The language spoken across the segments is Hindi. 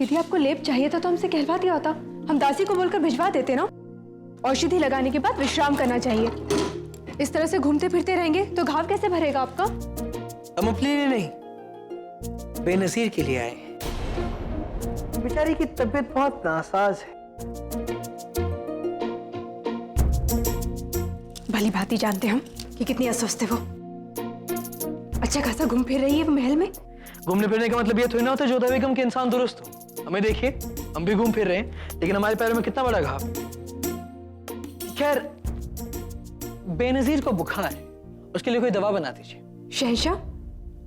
यदि आपको लेप चाहिए था तो हमसे कहलवा दिया होता, हम दासी को बोलकर भिजवा देते ना। औषधि लगाने के बाद विश्राम करना चाहिए। इस तरह से घूमते फिरते रहेंगे तो घाव कैसे भरेगा आपका? हम अपने लिए नहीं, बेनजीर के लिए आए। बेचारी की तबीयत बहुत नासाज है। भली भांति जानते हम कि कितनी अस्वस्थ है वो। अच्छा खासा घूम फिर रही है वो महल में। घूमने फिरने का मतलब ये थोड़ी ना होता है जोधा बेगम के इंसान दुरुस्त हो। हमें देखिए, हम भी घूम फिर रहे हैं, लेकिन हमारे पैरों में कितना बड़ा घाव। खैर, बेनजीर को बुखार है, उसके लिए कोई दवा बना दीजिए। शहंशाह,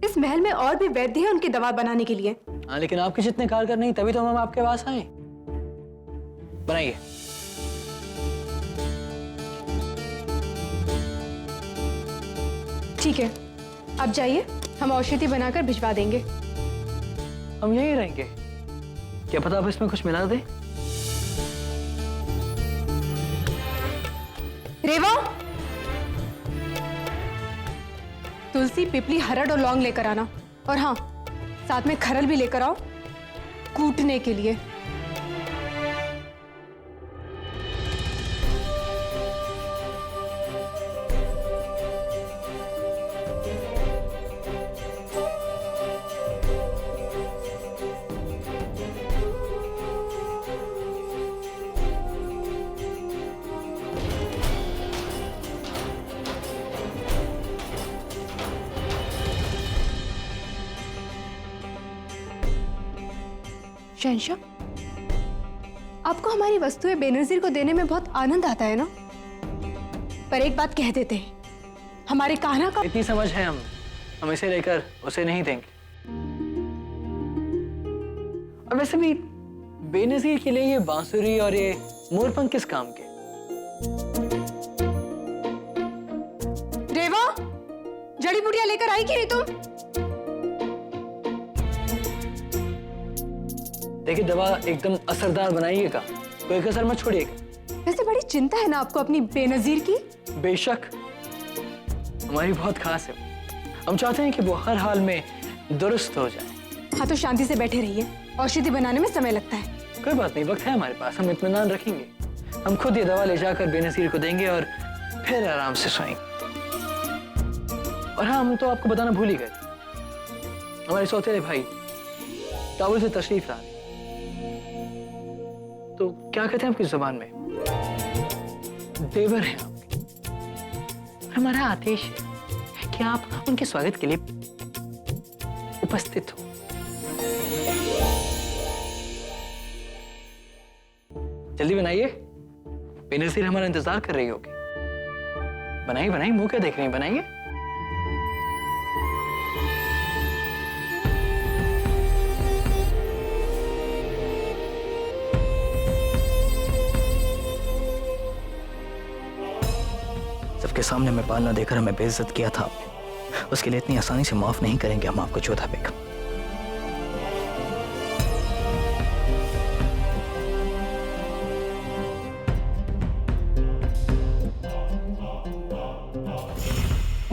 इस महल में और भी वैद्य हैं उनकी दवा बनाने के लिए। हाँ, लेकिन आपके जितने कारगर नहीं, तभी तो हम आपके पास आए। बनाइए। ठीक है, अब जाइए, हम औषधि बनाकर भिजवा देंगे। हम यहीं रहेंगे, क्या पता आप इसमें कुछ मिला दें। रेवा, तुलसी, पिपली, हरड़ और लौंग लेकर आना। और हाँ, साथ में खरल भी लेकर आओ कूटने के लिए। शहंशाह, आपको हमारी वस्तुएं बेनजीर को देने में बहुत आनंद आता है ना? पर एक बात कह देते हैं, हमारे कान्हा का इतनी समझ है, हम इसे लेकर उसे नहीं देंगे। और वैसे भी बेनजीर के लिए ये बांसुरी और ये मोरपंख किस काम के? रेवा, जड़ी बूटियां लेकर आई कि नहीं तुम? देखिए, दवा एकदम असरदार बनाइएगा, कोई कसर मत छोड़िएगा। वैसे बड़ी चिंता है ना आपको अपनी बेनजीर की? बेशक, हमारी बहुत खास है। हम चाहते हैं कि वो हर हाल में दुरुस्त हो जाए। हाँ, तो शांति से बैठे रहिए, औषधि बनाने में समय लगता है। कोई बात नहीं, वक्त है हमारे पास, हम इत्मीनान रखेंगे। हम खुद ये दवा ले जाकर बेनजीर को देंगे और फिर आराम से सोएंगे। और हाँ, हम तो आपको बताना भूल ही गए, हमारे सौतेले भाई काबुल से तशरीफ ला रहे। तो क्या कहते हैं आपकी जुबान में? देवर हैं आपके। हमारा आदेश है कि आप उनके स्वागत के लिए उपस्थित हो। जल्दी बनाइए, बेनजीर हमारा इंतजार कर रही होगी। बनाइए बनाइए, मुंह क्या देख रही हैं, बनाइए। सबके सामने मैं बाल ना देकर हमें बेइज्जत किया था आपने, उसके लिए इतनी आसानी से माफ नहीं करेंगे हम आपको जोधा बेगम।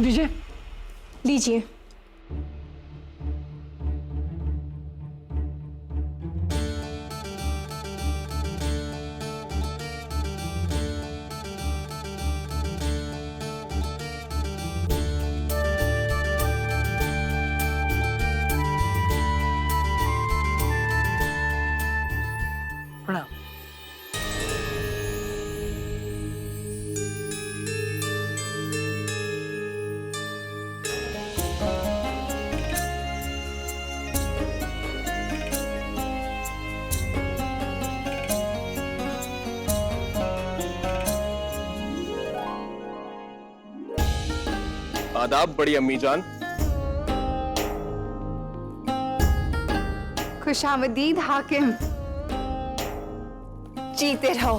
दीजिए। लीजिए। प्रणाम। आदाब बड़ी अम्मी जान। खुशामदीद हाकिम। जीते रहो,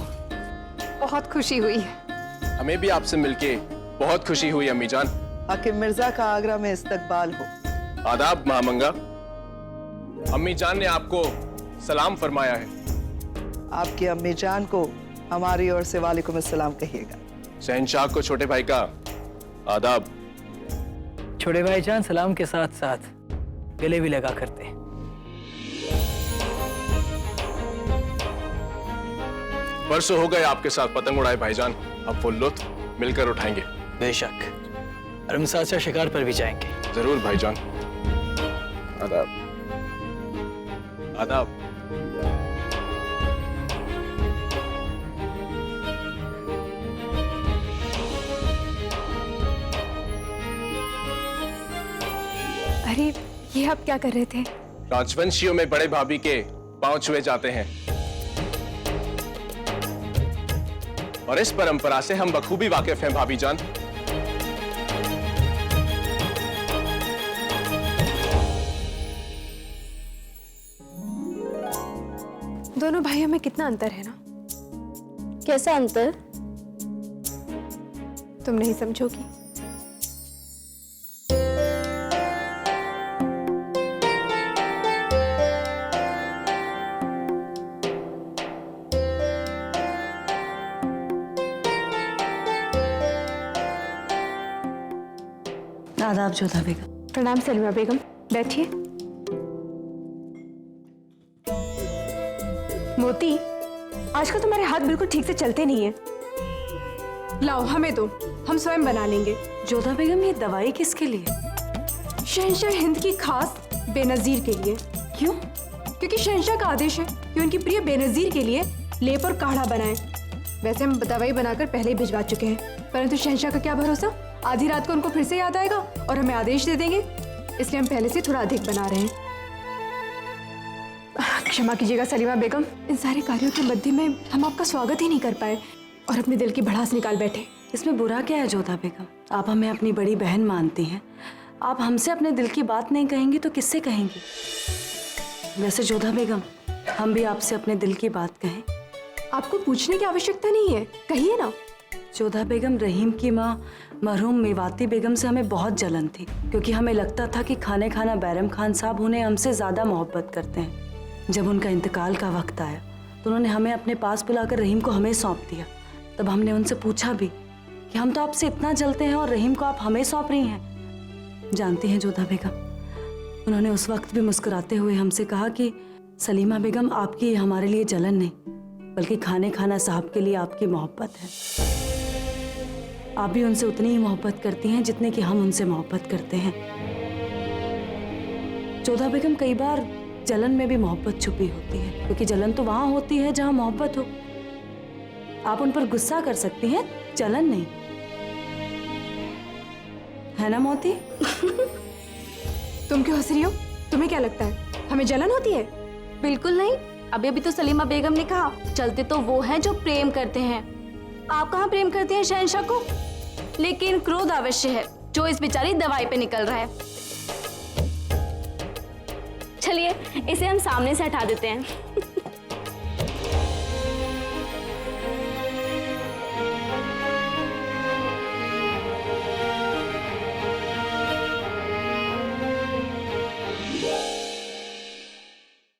बहुत खुशी हुई है। हमें भी आपसे मिलके बहुत खुशी हुई अम्मी जान। हाकिम मिर्जा का आगरा में इस्तकबाल हो। आदाब महामंगा। अम्मी जान ने आपको सलाम फरमाया है। आपकी अम्मी जान को हमारी ओर से वालेकुम अस्सलाम कहिएगा। शहंशाह को छोटे भाई का आदाब। छोटे भाईजान सलाम के साथ साथ गले भी लगा करते हैं। बरसों हो गए आपके साथ पतंग उड़ाए भाईजान, अब वो लुत्फ मिलकर उठाएंगे। बेशक, और हम साथ साथ शिकार पर भी जाएंगे। जरूर भाईजान। आदाब। आदाब। अरे ये आप क्या कर रहे थे? राजवंशियों में बड़े भाभी के पांव छुए जाते हैं और इस परंपरा से हम बखूबी वाकिफ हैं भाभी जान। दोनों भाइयों में कितना अंतर है ना? कैसा अंतर? तुम नहीं समझोगी। आदाब जोधा बेगम। प्रणाम सलीमा बेगम, बैठिए। मोती, आजकल तुम्हारे हाथ बिल्कुल ठीक से चलते नहीं है। लाओ हमें दो, हम स्वयं बना लेंगे। जोधा बेगम, ये दवाई किसके लिए? शहंशाह हिंद की खास बेनजीर के लिए। क्यों? क्योंकि शहंशाह का आदेश है कि उनकी प्रिय बेनजीर के लिए लेप और काढ़ा बनाएं। वैसे हम दवाई बनाकर पहले ही भिजवा चुके हैं, परंतु शहंशाह का क्या भरोसा, आधी रात को उनको फिर से याद आएगा और हमें आदेश दे देंगे, इसलिए हम पहले से थोड़ा अधिक बना रहे हैं। क्षमा कीजिएगा सलीमा बेगम, इन सारे कार्यों के मध्य में हम आपका स्वागत ही नहीं कर पाए और अपने दिल की भड़ास निकाल बैठे। इसमें बुरा क्या है जोधा बेगम? आप हमें अपनी बड़ी बहन मानती हैं, आप हमसे अपने दिल की बात नहीं कहेंगी तो किससे कहेंगी? वैसे जोधा बेगम, हम भी आपसे अपने दिल की बात कहें? आपको पूछने की आवश्यकता नहीं है, कहिए ना। जोधा बेगम, रहीम की माँ मरहूम मेवाती बेगम से हमें बहुत जलन थी, क्योंकि हमें लगता था कि खाने खाना बैरम खान साहब उन्हें हमसे ज़्यादा मोहब्बत करते हैं। जब उनका इंतकाल का वक्त आया तो उन्होंने हमें अपने पास बुलाकर रहीम को हमें सौंप दिया। तब हमने उनसे पूछा भी कि हम तो आपसे इतना जलते हैं और रहीम को आप हमें सौंप रही हैं। जानती हैं जोधा बेगम, उन्होंने उस वक्त भी मुस्कुराते हुए हमसे कहा कि सलीमा बेगम, आपकी हमारे लिए जलन नहीं, बल्कि खाने खाना साहब के लिए आपकी मोहब्बत है। आप भी उनसे उतनी ही मोहब्बत करती हैं जितने कि हम उनसे मोहब्बत करते हैं। जोधा बेगम, कई बार जलन में भी मोहब्बत छुपी होती है, क्योंकि जलन तो वहां होती है जहां मोहब्बत हो। आप उन पर गुस्सा कर सकती हैं, जलन नहीं, है ना मोती? तुम क्यों हंस रही हो? तुम्हें क्या लगता है हमें जलन होती है? बिल्कुल नहीं। अभी तो सलीमा बेगम ने कहा चलते तो वो हैं जो प्रेम करते हैं। आप कहाँ प्रेम करते हैं शहंशाह को? लेकिन क्रोध अवश्य है जो इस बेचारी दवाई पे निकल रहा है। चलिए इसे हम सामने से हटा देते हैं।